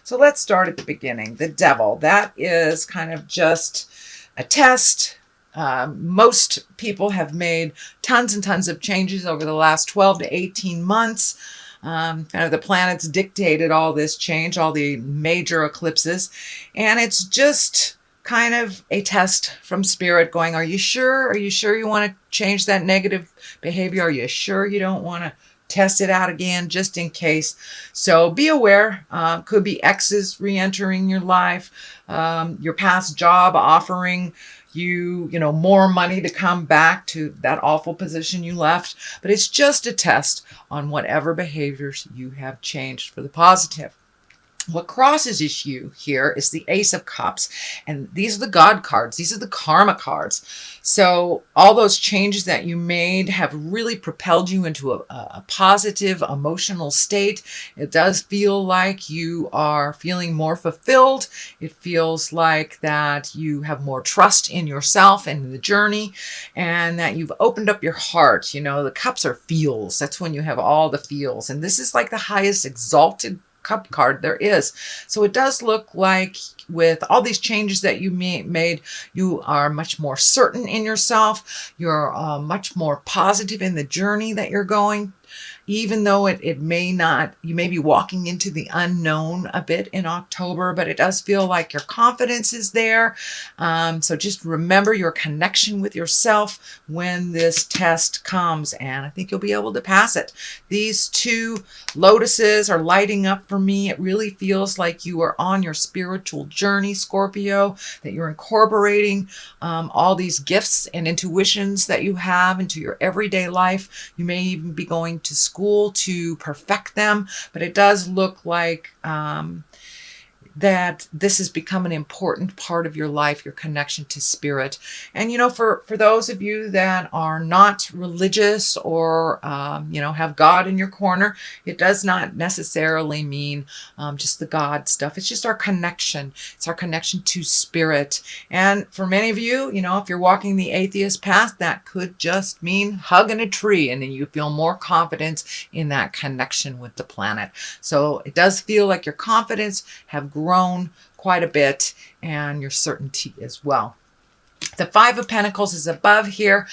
So let's start at the beginning. The devil, that is kind of just a test. Most people have made tons and tons of changes over the last 12 to 18 months. Kind of the planets dictated all this change, all the major eclipses. And it's just kind of a test from spirit going, are you sure? Are you sure you want to change that negative behavior? Are you sure you don't want to test it out again just in case? So be aware. Could be exes re-entering your life, your past job offering you more money to come back to that awful position you left. But it's just a test on whatever behaviors you have changed for the positive. What crosses you here is the Ace of Cups, and these are the God cards. These are the karma cards. So all those changes that you made have really propelled you into a positive emotional state. It does feel like you are feeling more fulfilled. It feels like that you have more trust in yourself and in the journey, and that you've opened up your heart. The cups are feels. That's when you have all the feels, and this is like the highest exalted cup card there is. So it does look like with all these changes that you made, you are much more certain in yourself. You're much more positive in the journey that you're going. Even though it may not, you may be walking into the unknown a bit in October, but it does feel like your confidence is there. So just remember your connection with yourself when this test comes, and I think you'll be able to pass it. These two lotuses are lighting up for me. It really feels like you are on your spiritual journey, Scorpio, that you're incorporating all these gifts and intuitions that you have into your everyday life. You may even be going to school to perfect them, but it does look like that this has become an important part of your life, your connection to spirit. And for those of you that are not religious or have God in your corner, it does not necessarily mean just the God stuff. It's just our connection. It's our connection to spirit. And for many of you, if you're walking the atheist path, that could just mean hugging a tree, and then you feel more confidence in that connection with the planet. So it does feel like your confidence have grown quite a bit, and your certainty as well. The Five of Pentacles is above here.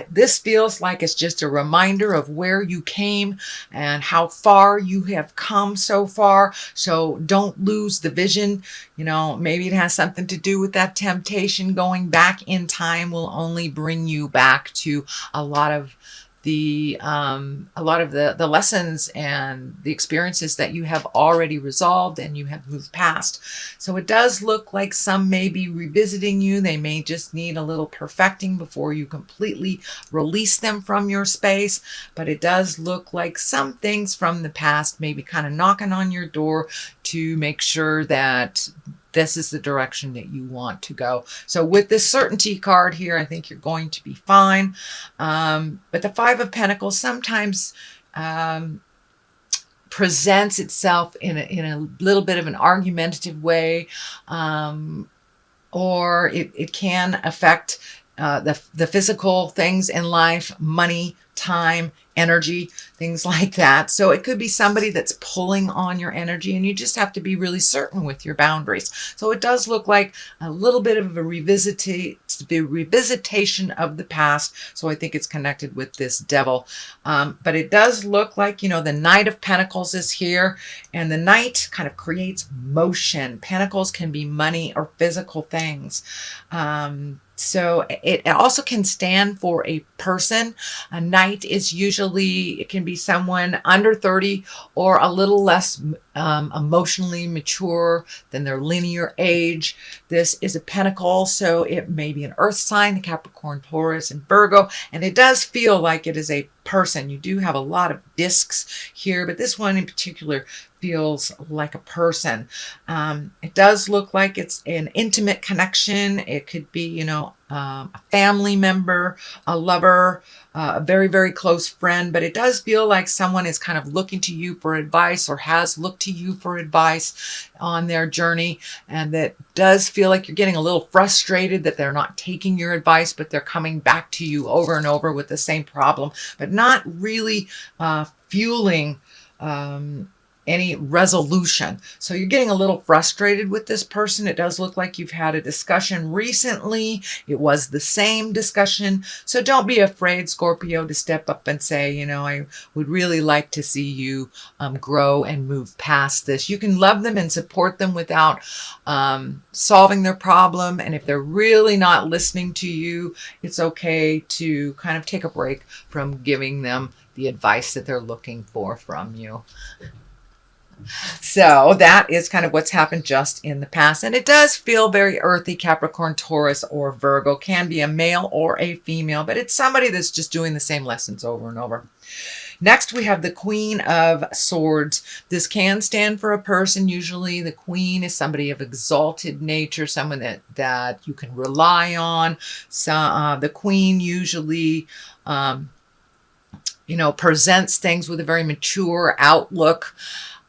This feels like it's just a reminder of where you came and how far you have come so far. So don't lose the vision. Maybe it has something to do with that temptation. Going back in time will only bring you back to a lot of the lessons and the experiences that you have already resolved and you have moved past. So it does look like some may be revisiting you. They may just need a little perfecting before you completely release them from your space. But it does look like some things from the past may be kind of knocking on your door to make sure that this is the direction that you want to go. So with this certainty card here, I think you're going to be fine. But the Five of Pentacles sometimes presents itself in a little bit of an argumentative way, or it can affect the physical things in life, money, time, energy, things like that. So it could be somebody that's pulling on your energy, and you just have to be really certain with your boundaries. So it does look like a little bit of a revisitation of the past. So I think it's connected with this devil. But it does look like, the Knight of Pentacles is here, and the Knight kind of creates motion. Pentacles can be money or physical things. So it also can stand for a person. A knight is usually, it can be someone under 30 or a little less emotionally mature than their linear age. This is a pentacle, so it may be an earth sign, Capricorn, Taurus, and Virgo. And it does feel like it is a person. You do have a lot of discs here, but this one in particular feels like a person. It does look like it's an intimate connection. It could be, a family member, a lover, a very, very close friend, but it does feel like someone is kind of looking to you for advice or has looked to you for advice on their journey. And that does feel like you're getting a little frustrated that they're not taking your advice, but they're coming back to you over and over with the same problem, but not really fueling any resolution. So you're getting a little frustrated with this person. It does look like you've had a discussion recently. It was the same discussion. So don't be afraid, Scorpio, to step up and say, you know, I would really like to see you grow and move past this. You can love them and support them without solving their problem. And if they're really not listening to you, it's okay to kind of take a break from giving them the advice that they're looking for from you. So that is kind of what's happened just in the past. And it does feel very earthy, Capricorn, Taurus, or Virgo. Can be a male or a female, but it's somebody that's just doing the same lessons over and over. Next, we have the Queen of Swords. This can stand for a person. Usually the Queen is somebody of exalted nature, someone that you can rely on. So, the Queen usually presents things with a very mature outlook.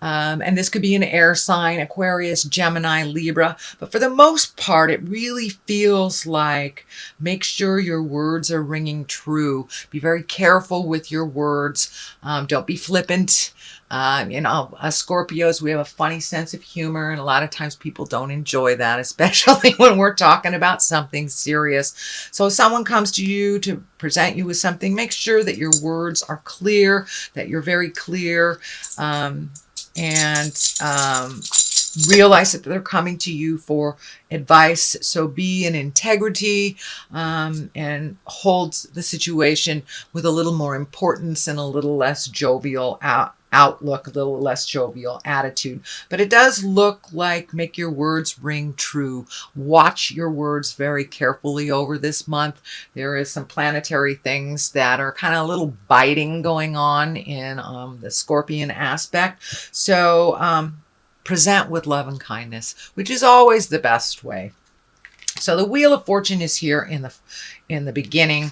And this could be an air sign, Aquarius, Gemini, Libra. But for the most part, it really feels like make sure your words are ringing true. Be very careful with your words. Don't be flippant. Us Scorpios, we have a funny sense of humor, and a lot of times people don't enjoy that, especially when we're talking about something serious. So if someone comes to you to present you with something, make sure that your words are clear, that you're very clear, and realize that they're coming to you for advice. So be in integrity and hold the situation with a little more importance and a little less jovial outlook, a little less jovial attitude. But it does look like make your words ring true. Watch your words very carefully over this month. There is some planetary things that are kind of a little biting going on in the Scorpion aspect. So present with love and kindness, which is always the best way. So the Wheel of Fortune is here in the beginning,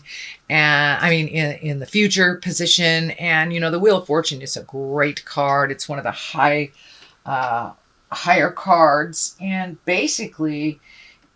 and in the future position. And the Wheel of Fortune is a great card. It's one of the higher cards, and basically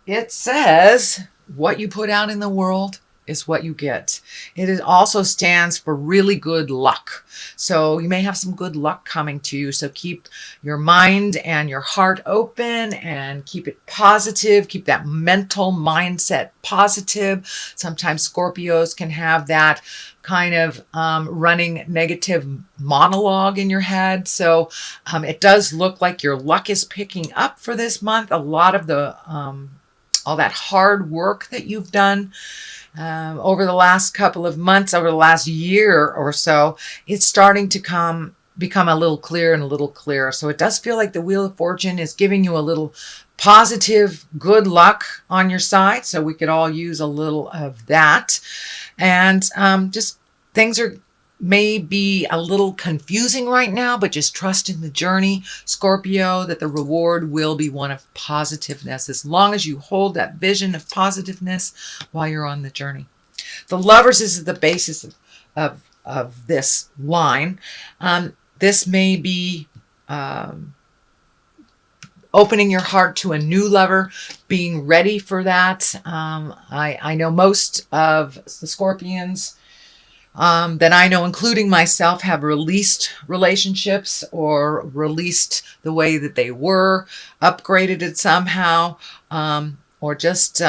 it says what you put out in the world is what you get. It also stands for really good luck. So you may have some good luck coming to you. So keep your mind and your heart open and keep it positive. Keep that mental mindset positive. Sometimes Scorpios can have that kind of running negative monologue in your head. So it does look like your luck is picking up for this month. A lot of the all that hard work that you've done over the last couple of months, over the last year or so, it's starting to become a little clearer and a little clearer. So it does feel like the Wheel of Fortune is giving you a little positive good luck on your side. So we could all use a little of that. And just things may be a little confusing right now, but just trust in the journey, Scorpio, that the reward will be one of positiveness, as long as you hold that vision of positiveness while you're on the journey. The Lovers is the basis of this line. This may be opening your heart to a new lover, being ready for that. I know most of the Scorpions that I know, including myself, have released relationships or released the way that they were, upgraded it somehow, or just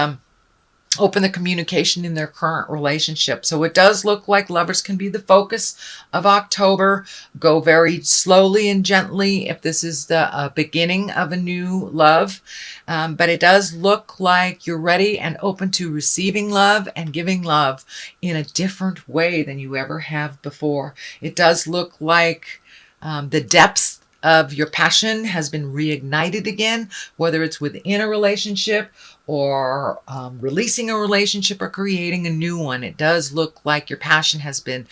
open the communication in their current relationship. So it does look like Lovers can be the focus of October. Go very slowly and gently if this is the beginning of a new love. But it does look like you're ready and open to receiving love and giving love in a different way than you ever have before. It does look like the depths of your passion has been reignited again, whether it's within a relationship or releasing a relationship or creating a new one. It does look like your passion has been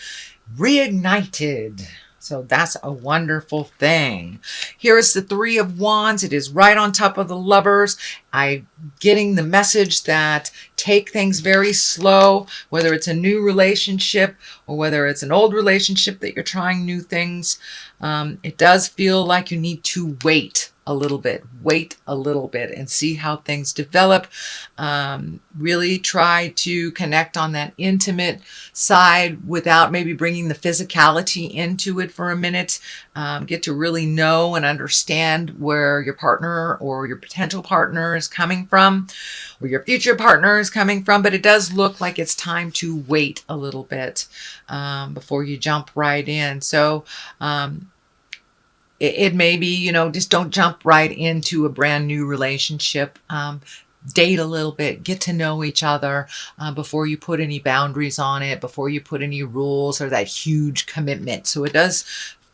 reignited. So that's a wonderful thing. Here is the Three of Wands. It is right on top of the Lovers. I'm getting the message that take things very slow, whether it's a new relationship or whether it's an old relationship that you're trying new things. It does feel like you need to wait a little bit, and see how things develop. Really try to connect on that intimate side without maybe bringing the physicality into it for a minute. Get to really know and understand where your partner or your potential partner is coming from, or your future partner is coming from. But it does look like it's time to wait a little bit before you jump right in. So it may be, just don't jump right into a brand new relationship. Date a little bit, get to know each other before you put any boundaries on it, before you put any rules or that huge commitment. So it does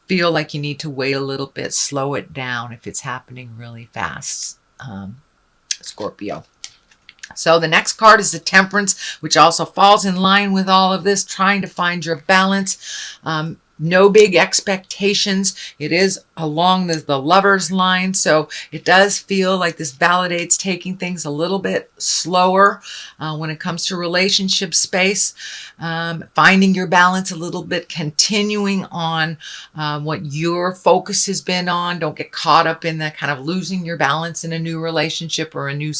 feel like you need to wait a little bit, slow it down if it's happening really fast, Scorpio. So the next card is the Temperance, which also falls in line with all of this, trying to find your balance. No big expectations. It is along the lover's line. So it does feel like this validates taking things a little bit slower when it comes to relationship space. Finding your balance a little bit, continuing on what your focus has been on. Don't get caught up in that kind of losing your balance in a new relationship or a new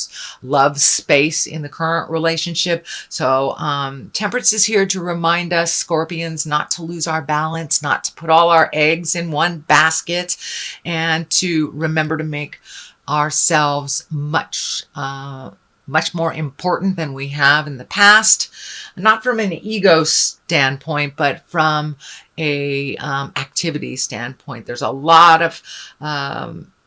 love space in the current relationship. So Temperance is here to remind us, Scorpions, not to lose our balance, not to put all our eggs in one basket, and to remember to make ourselves much more important than we have in the past. Not from an ego standpoint, but from a activity standpoint. There's a lot of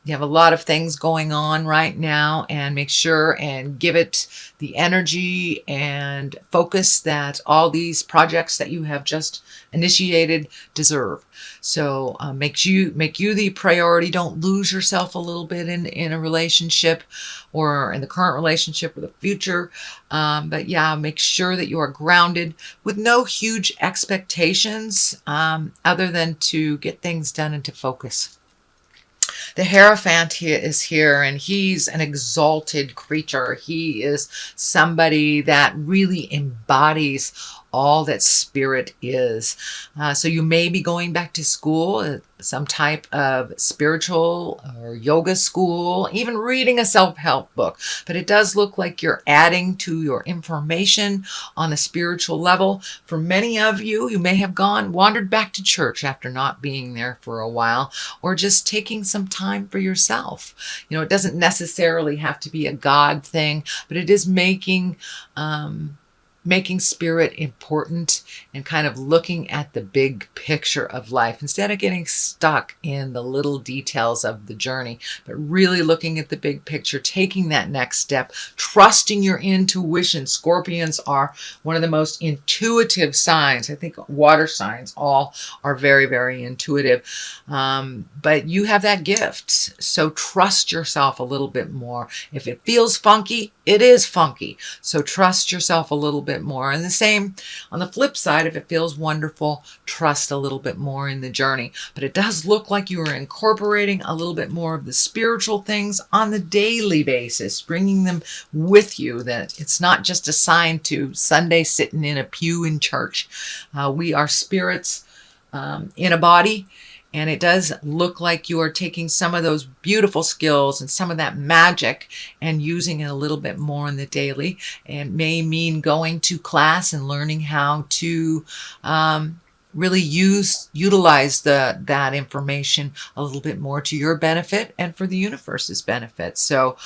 you have a lot of things going on right now, and make sure and give it the energy and focus that all these projects that you have just initiated deserve. So make you the priority. Don't lose yourself a little bit in a relationship or in the current relationship or the future. But yeah, make sure that you are grounded with no huge expectations other than to get things done and to focus. The Hierophant is here, and he's an exalted creature. He is somebody that really embodies all that spirit is. So you may be going back to school, some type of spiritual or yoga school, even reading a self-help book. But it does look like you're adding to your information on a spiritual level. For many of you, you may have wandered back to church after not being there for a while, or just taking some time for yourself. It doesn't necessarily have to be a God thing, but it is making spirit important and kind of looking at the big picture of life instead of getting stuck in the little details of the journey, but really looking at the big picture, taking that next step, trusting your intuition. Scorpions are one of the most intuitive signs. I think water signs all are very, very intuitive. But you have that gift. So trust yourself a little bit more. If it feels funky, it is funky. So trust yourself a little bit more. And the same on the flip side, if it feels wonderful, trust a little bit more in the journey. But it does look like you are incorporating a little bit more of the spiritual things on the daily basis, bringing them with you, that it's not just assigned to Sunday sitting in a pew in church. We are spirits in a body. And it does look like you are taking some of those beautiful skills and some of that magic and using it a little bit more in the daily. And may mean going to class and learning how to really utilize that information a little bit more to your benefit and for the universe's benefit. So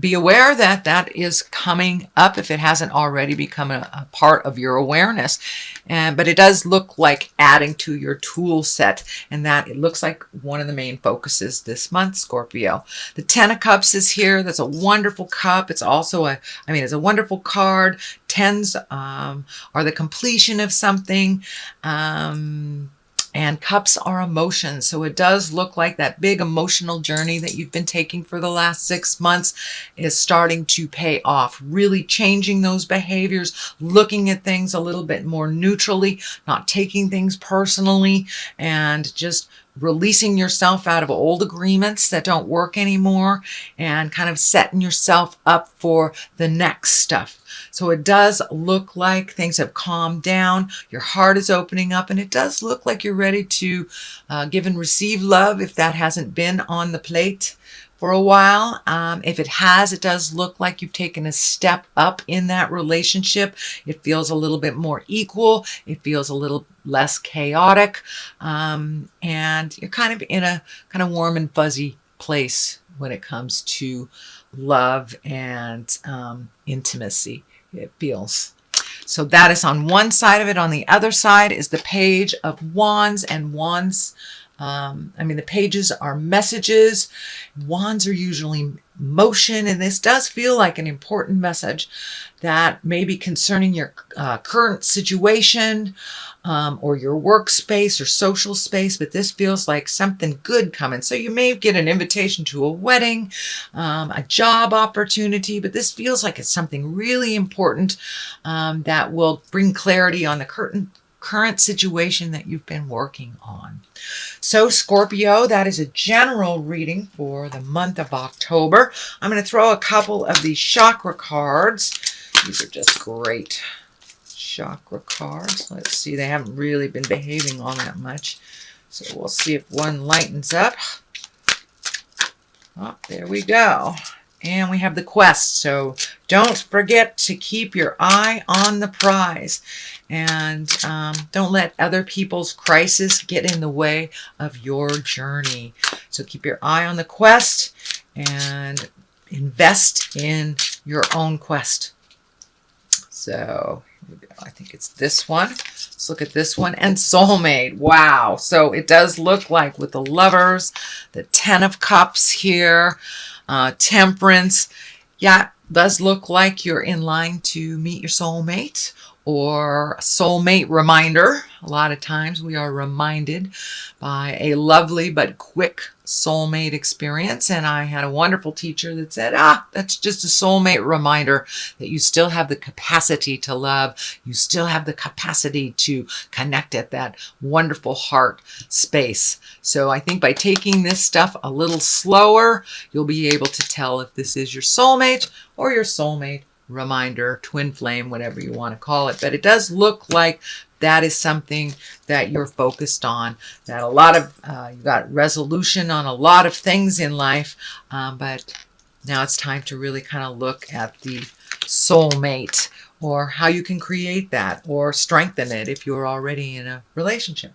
be aware that that is coming up if it hasn't already become a part of your awareness. But it does look like adding to your tool set, and that it looks like one of the main focuses this month, Scorpio. The Ten of Cups is here. That's a wonderful cup. It's also it's a wonderful card. Tens are the completion of something. And cups are emotions. So it does look like that big emotional journey that you've been taking for the last 6 months is starting to pay off. Really changing those behaviors, looking at things a little bit more neutrally, not taking things personally, and just releasing yourself out of old agreements that don't work anymore and kind of setting yourself up for the next stuff. So it does look like things have calmed down. Your heart is opening up, and it does look like you're ready to give and receive love if that hasn't been on the plate for a while. If it has, it does look like you've taken a step up in that relationship. It feels a little bit more equal. It feels a little less chaotic. And you're kind of in a kind of warm and fuzzy place when it comes to love and intimacy, it feels. So that is on one side of it. On the other side is the Page of Wands, and Wands, the pages are messages. Wands are usually motion, and this does feel like an important message that may be concerning your current situation or your workspace or social space, but this feels like something good coming. So you may get an invitation to a wedding, a job opportunity, but this feels like it's something really important that will bring clarity on the current situation that you've been working on. So Scorpio, that is a general reading for the month of October. I'm going to throw a couple of these chakra cards. These are just great chakra cards. Let's see, they haven't really been behaving all that much. So we'll see if one lightens up. Oh, there we go. And we have the quest. So don't forget to keep your eye on the prize. And don't let other people's crisis get in the way of your journey. So keep your eye on the quest and invest in your own quest. So I think it's this one. Let's look at this one. And soulmate. Wow. So it does look like with the Lovers, the Ten of Cups here, Temperance. Yeah, does look like you're in line to meet your soulmate or a soulmate reminder. A lot of times we are reminded by a lovely but quick soulmate experience. And I had a wonderful teacher that said, that's just a soulmate reminder that you still have the capacity to love. You still have the capacity to connect at that wonderful heart space. So I think by taking this stuff a little slower, you'll be able to tell if this is your soulmate or your soulmate reminder, twin flame, whatever you want to call it. But it does look like that is something that you're focused on, that a lot of, you got resolution on a lot of things in life, but now it's time to really kind of look at the soulmate or how you can create that or strengthen it if you're already in a relationship.